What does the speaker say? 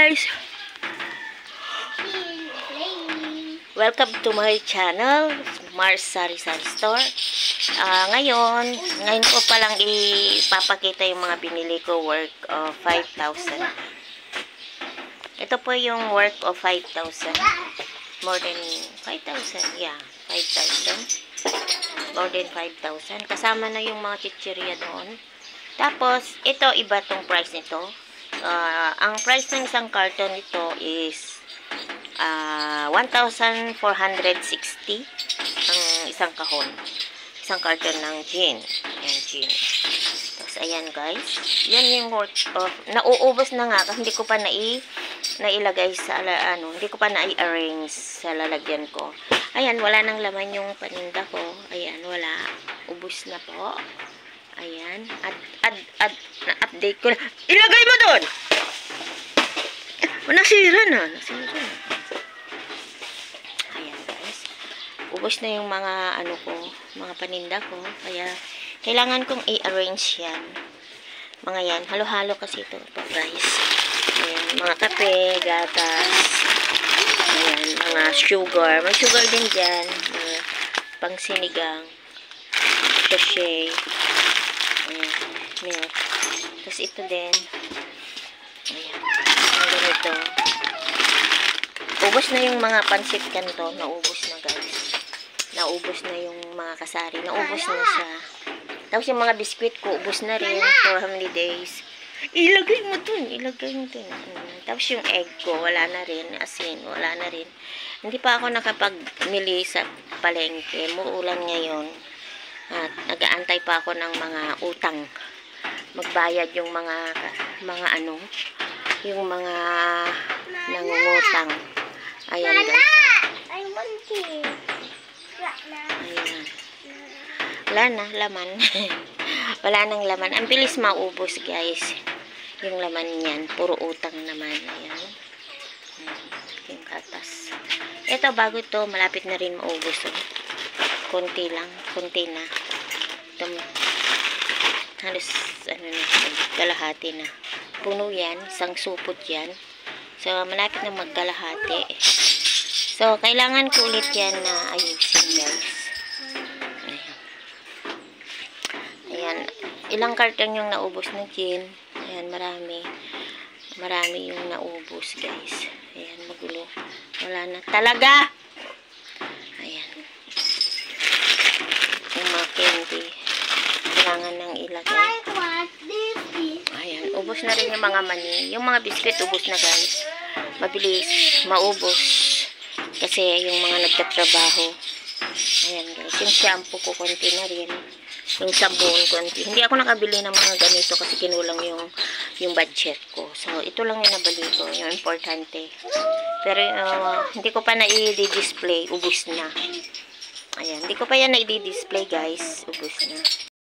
Guys, welcome to my channel, Mars Sari Sari Store. Ngayon ko pa lang ipapakita yung mga binili ko worth of 5,000. Ito po yung worth of 5,000. More than 5,000. Yeah, 5,000. More than 5,000. Kasama na yung mga chichirya doon. Tapos, ito, iba tong price nito. Ang price ng isang carton nito is 1,460 ang isang kahon. Isang carton ng gin. Ayan, gin. Tapos, ayan guys. Yan yung worth of, nauubos na nga kasi hindi ko pa nailagay sa, hindi ko pa na-arrange sa lalagyan ko. Ayan, wala nang laman yung paninda ko. Ayan, wala. Ubos na po. Ayan. Na-update ko na. Ilagay mo doon! Nasira na. Ayan, guys. Ubos na yung mga, mga paninda ko. Kaya, kailangan kong i-arrange yan. Mga yan. Halo-halo kasi ito, guys. Ayan. Mga kape, gatas. Ayan. Mga sugar. May sugar din dyan. Mga pang sinigang. Sachet. Ayan, milk. Tapos ito din. Ayan. Ang ganito. Ubos na yung mga pansit kanto. Naubos na guys. Naubos na yung mga kasari. Naubos na siya. Tapos yung mga biskwit ko, ubos na rin. For how many days. Ilagay mo dun. Ilagay mo dun. Tapos yung egg ko, wala na rin. Asin, wala na rin. Hindi pa ako nakapagmili sa palengke. Muulan ngayon. At nag-aantay pa ako ng mga utang. Magbayad yung mga yung mga nangungutang. Ayan guys. Ayan. Wala na, laman. Wala nang laman. Ang bilis maubos guys. Yung laman niyan. Puro utang naman. Ayan. Yung katas. Ito bago ito, malapit na rin maubos. Konti lang. Konti na. Ito, halos, kalahati na. Puno yan. Isang supot yan. So, malapit na magkalahati. So, kailangan ko ulit yan na ayusin, guys. Ayan. Ayan. Ilang karton yung naubos ng gin. Ayan, marami. Marami yung naubos, guys. Ayan, magulo. Wala na. Talaga! Ayan. Yung mga candy. Kailangan nang ilagay. Ayan. Ubos na rin yung mga mani. Yung mga biscuit, ubos na guys. Mabilis. Maubos. Kasi yung mga nagtatrabaho. Ayan guys. Yung shampoo ko, konti na rin. Yung sabon, konti. Hindi ako nakabili ng mga ganito kasi kinulang yung budget ko. So, ito lang yung nabali ko. Yung importante. Pero, hindi ko pa na-i-display. Ubos na. Ayan, hindi ko pa yan na i-display guys. Ubos na.